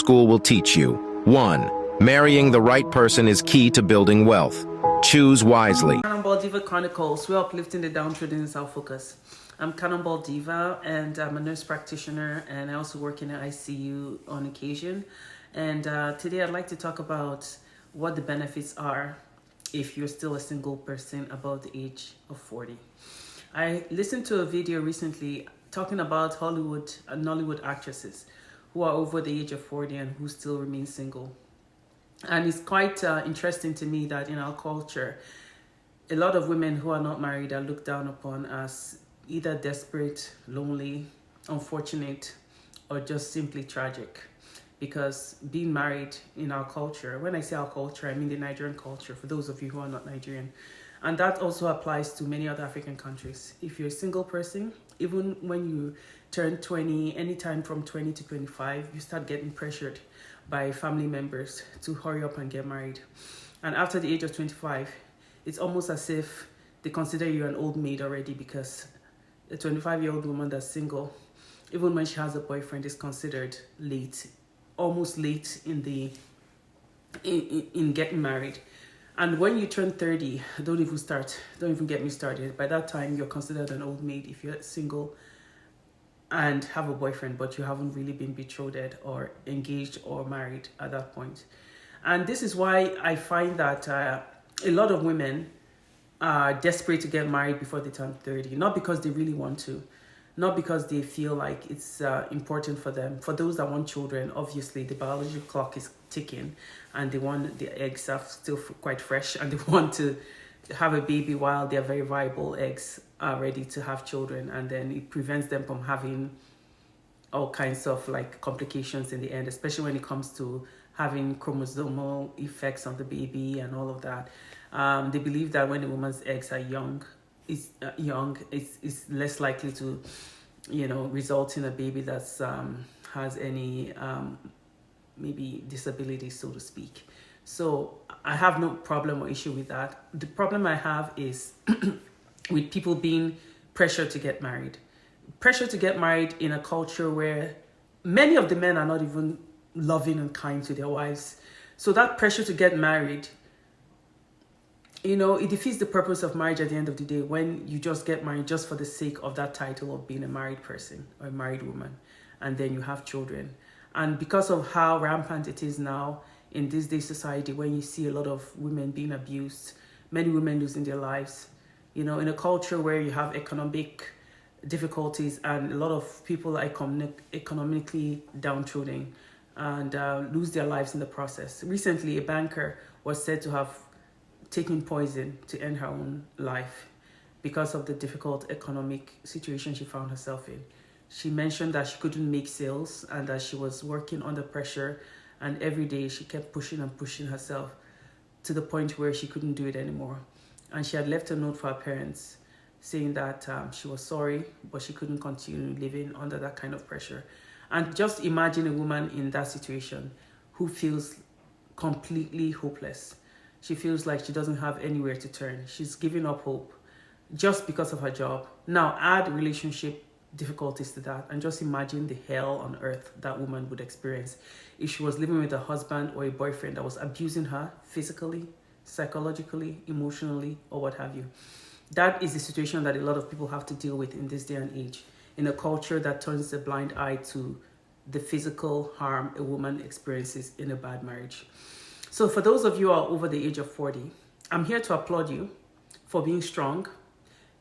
school will teach you. 1. Marrying the right person is key to building wealth. Choose wisely. Cannonball Diva Chronicles, we're uplifting the downtrodden in South Focus. I'm Cannonball Diva, and I'm a nurse practitioner, and I also work in an ICU on occasion. And today I'd like to talk about what the benefits are if you're still a single person above the age of 40. I listened to a video recently talking about Hollywood and Nollywood actresses who are over the age of 40 and who still remain single. And it's quite interesting to me that in our culture, a lot of women who are not married are looked down upon as either desperate, lonely, unfortunate, or just simply tragic. Because being married in our culture, when I say our culture, I mean the Nigerian culture, for those of you who are not Nigerian. And that also applies to many other African countries. If you're a single person, even when you turn 20, anytime from 20 to 25, you start getting pressured by family members to hurry up and get married. And after the age of 25, it's almost as if they consider you an old maid already, because a 25-year-old woman that's single, even when she has a boyfriend, is considered late, almost late in getting married. And when you turn 30, don't even get me started. By that time, you're considered an old maid if you're single and have a boyfriend, but you haven't really been betrothed or engaged or married at that point. And this is why I find that a lot of women are desperate to get married before they turn 30, not because they really want to, not because they feel like it's important for them. For those that want children, obviously the biological clock is ticking and they want the eggs are still quite fresh and they want to have a baby while their very viable eggs are ready to have children, and then it prevents them from having all kinds of like complications in the end, especially when it comes to having chromosomal effects on the baby and all of that. They believe that when a woman's eggs are young, it's less likely to, result in a baby that's has any maybe disability, so to speak. So I have no problem or issue with that. The problem I have is with people being pressured to get married. Pressure to get married in a culture where many of the men are not even loving and kind to their wives. So that pressure to get married, it defeats the purpose of marriage at the end of the day when you just get married just for the sake of that title of being a married person or a married woman, and then you have children. And because of how rampant it is now in this day society, when you see a lot of women being abused, many women losing their lives, in a culture where you have economic difficulties and a lot of people are economically downtrodden and lose their lives in the process. Recently, a banker was said to have taken poison to end her own life because of the difficult economic situation she found herself in. She mentioned that she couldn't make sales and that she was working under pressure, and every day she kept pushing and pushing herself to the point where she couldn't do it anymore. And she had left a note for her parents saying that she was sorry, but she couldn't continue living under that kind of pressure. And just imagine a woman in that situation who feels completely hopeless. She feels like she doesn't have anywhere to turn. She's giving up hope just because of her job. Now add relationship difficulties to that, and just imagine the hell on earth that woman would experience if she was living with a husband or a boyfriend that was abusing her physically, psychologically, emotionally, or what have you. That is the situation that a lot of people have to deal with in this day and age, in a culture that turns a blind eye to the physical harm a woman experiences in a bad marriage. So for those of you who are over the age of 40, I'm here to applaud you for being strong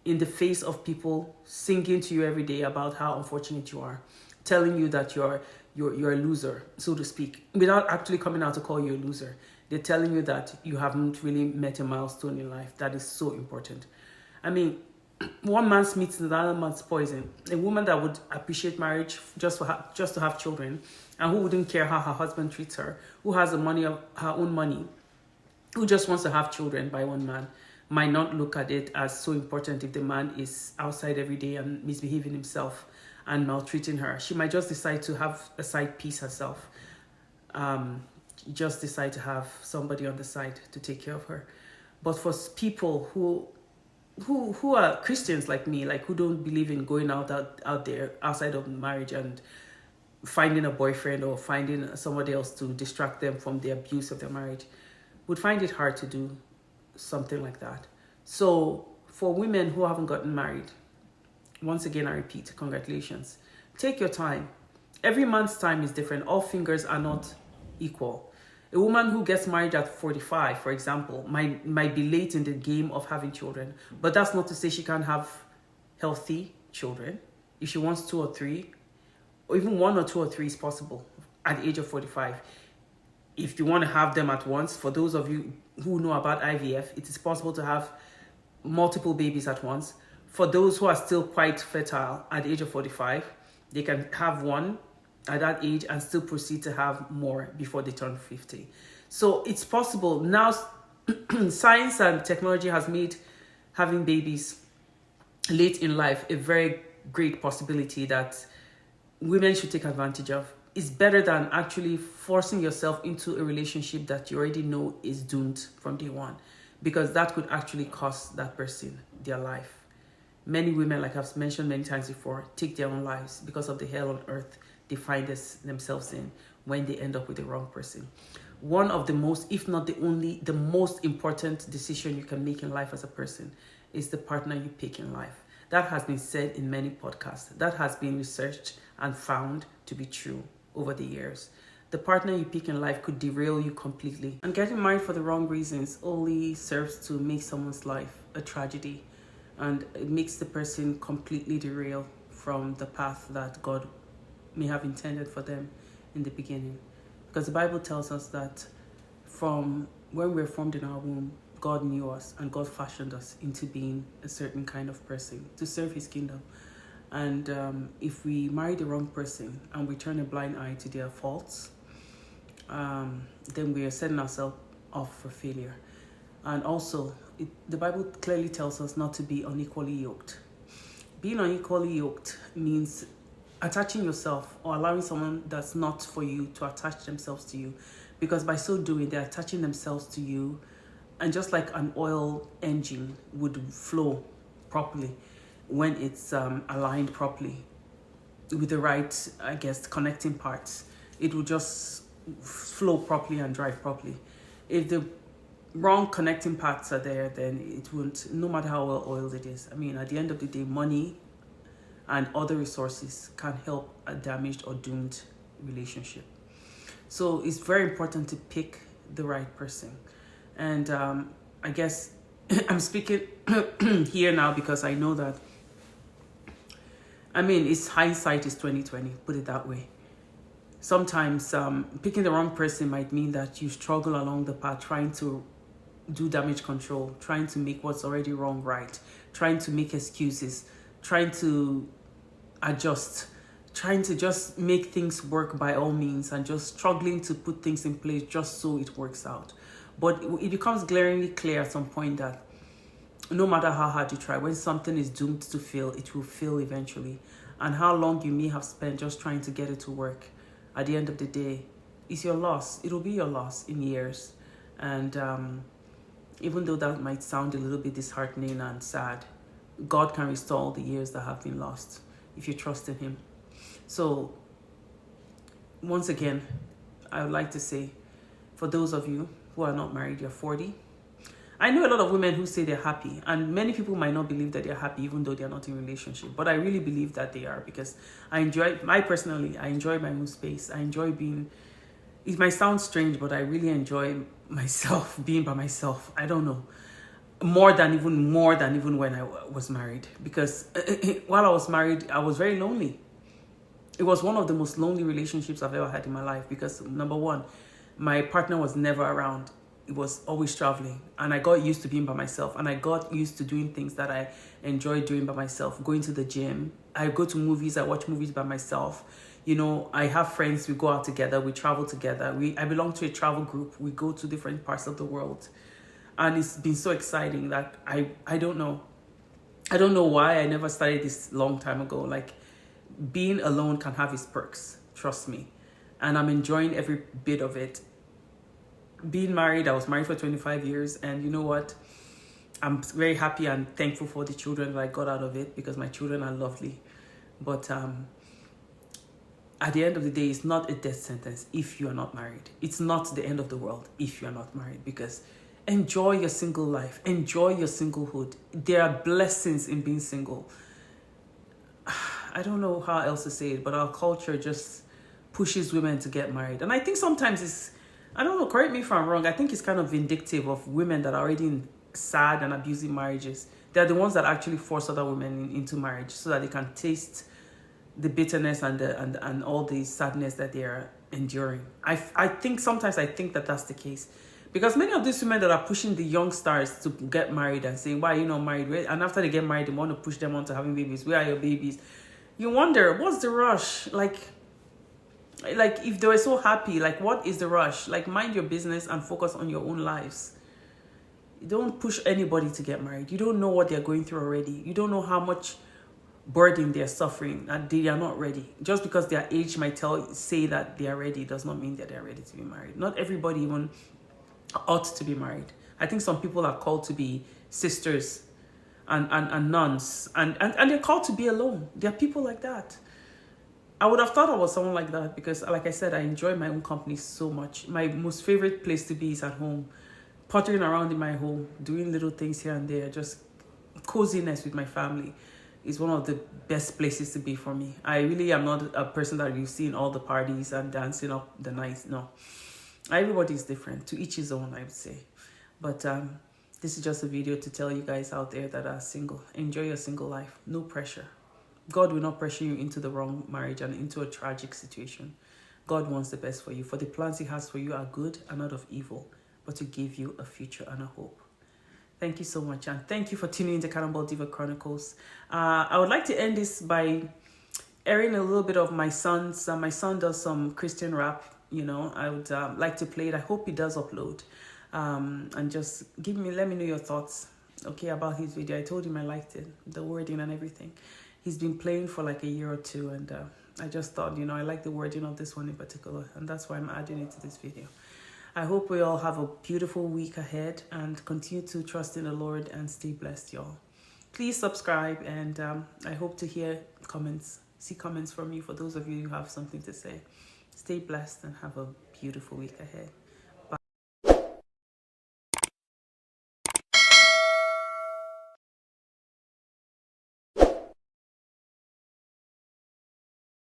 in the face of people singing to you every day about how unfortunate you are, telling you that you're a loser, so to speak, without actually coming out to call you a loser. They're telling you that you haven't really met a milestone in life. That is so important. I mean, one man's meat is another man's poison. A woman that would appreciate marriage just to have children, and who wouldn't care how her husband treats her, who has the money of her own money, who just wants to have children by one man, might not look at it as so important if the man is outside every day and misbehaving himself and maltreating her. She might just decide to have a side piece herself. Just decide to have somebody on the side to take care of her. But for people who are Christians like me, like who don't believe in going out there outside of marriage and finding a boyfriend or finding somebody else to distract them from the abuse of their marriage would find it hard to do something like that. So for women who haven't gotten married, once again, I repeat, congratulations. Take your time. Every man's time is different. All fingers are not equal. A woman who gets married at 45, for example, might be late in the game of having children. But that's not to say she can't have healthy children. If she wants 2 or 3, or even 1 or 2 or 3 is possible at the age of 45. If you want to have them at once, for those of you who know about IVF, it is possible to have multiple babies at once. For those who are still quite fertile at the age of 45, they can have one at that age and still proceed to have more before they turn 50. So it's possible. Now, science and technology has made having babies late in life a very great possibility that women should take advantage of. It's better than actually forcing yourself into a relationship that you already know is doomed from day one, because that could actually cost that person their life. Many women, like I've mentioned many times before, take their own lives because of the hell on earth they find themselves in when they end up with the wrong person. One of the most, if not the most important decision you can make in life as a person is the partner you pick in life. That has been said in many podcasts. That has been researched and found to be true over the years. The partner you pick in life could derail you completely. And getting married for the wrong reasons only serves to make someone's life a tragedy. And it makes the person completely derail from the path that God may have intended for them in the beginning. Because the Bible tells us that from when we were formed in our womb, God knew us and God fashioned us into being a certain kind of person to serve his kingdom. And if we marry the wrong person and we turn a blind eye to their faults, then we are setting ourselves off for failure. And also, the Bible clearly tells us not to be unequally yoked. Being unequally yoked means attaching yourself or allowing someone that's not for you to attach themselves to you. Because by so doing, they're attaching themselves to you. And just like an oil engine would flow properly when it's aligned properly with the right, connecting parts, it will just flow properly and drive properly. If the wrong connecting parts are there, then it won't, no matter how well oiled it is. I mean, at the end of the day, money and other resources can help a damaged or doomed relationship. So it's very important to pick the right person. And I guess I'm speaking here now because I know that, it's hindsight is 2020, put it that way. Sometimes picking the wrong person might mean that you struggle along the path trying to do damage control, trying to make what's already wrong right, trying to make excuses, trying to adjust, trying to just make things work by all means, and just struggling to put things in place just so it works out. But it becomes glaringly clear at some point that no matter how hard you try, when something is doomed to fail, it will fail eventually. And how long you may have spent just trying to get it to work, at the end of the day, is your loss. It'll be your loss in years. And even though that might sound a little bit disheartening and sad, God can restore all the years that have been lost if you trust in him. So once again, I would like to say, for those of you who are not married, you're 40. I know a lot of women who say they're happy, and many people might not believe that they're happy even though they're not in a relationship. But I really believe that they are, because I enjoy my own space. I enjoy being, it might sound strange, but I really enjoy myself, being by myself. I don't know. More than even when I was married. Because while I was married, I was very lonely. It was one of the most lonely relationships I've ever had in my life, because number one, my partner was never around. It was always traveling, and I got used to being by myself, and I got used to doing things that I enjoy doing by myself. Going to the gym, I go to movies, I watch movies by myself. I have friends, we go out together, we travel together. I belong to a travel group. We go to different parts of the world, and it's been so exciting that I don't know why I never started this long time ago. Like, being alone can have its perks, trust me, and I'm enjoying every bit of it. Being married, I was married for 25 years, and you know what? I'm very happy and thankful for the children that I got out of it, because my children are lovely. But at the end of the day, it's not a death sentence if you are not married. It's not the end of the world if you are not married, because enjoy your single life. Enjoy your singlehood. There are blessings in being single. I don't know how else to say it, but our culture just pushes women to get married. And I think sometimes it's, I don't know, correct me if I'm wrong, I think it's kind of vindictive of women that are already in sad and abusive marriages. They're the ones that actually force other women into marriage so that they can taste the bitterness and all the sadness that they are enduring. I think sometimes I think that that's the case, because many of these women that are pushing the young stars to get married and saying, why are you not married? And after they get married, they want to push them on to having babies. Where are your babies? You wonder, what's the rush? Like if they were so happy, like what is the rush? Like, mind your business and focus on your own lives. You don't push anybody to get married. You don't know what they're going through already. You don't know how much burden they're suffering, and they are not ready. Just because their age might say that they are ready does not mean that they're ready to be married. Not everybody even ought to be married. I think some people are called to be sisters and nuns, and they're called to be alone. There are people like that. I would have thought I was someone like that, because like I said, I enjoy my own company so much. My most favorite place to be is at home, pottering around in my home, doing little things here and there. Just coziness with my family is one of the best places to be for me. I really am not a person that you see in all the parties and dancing up the night. No, everybody is different. To each his own, I would say. But this is just a video to tell you guys out there that are single, enjoy your single life. No pressure. God will not pressure you into the wrong marriage and into a tragic situation. God wants the best for you. For the plans he has for you are good and not of evil, but to give you a future and a hope. Thank you so much, and thank you for tuning into Cannonball Diva Chronicles. I would like to end this by airing a little bit of my son's. My son does some Christian rap. You know, I would like to play it. I hope he does upload, and just let me know your thoughts, okay, about his video. I told him I liked it, the wording and everything. He's been playing for like a year or two, and I just thought, you know, I like the wording of this one in particular, and that's why I'm adding it to this video. I hope we all have a beautiful week ahead, and continue to trust in the Lord and stay blessed, y'all. Please subscribe, and I hope to see comments from you, for those of you who have something to say. Stay blessed and have a beautiful week ahead.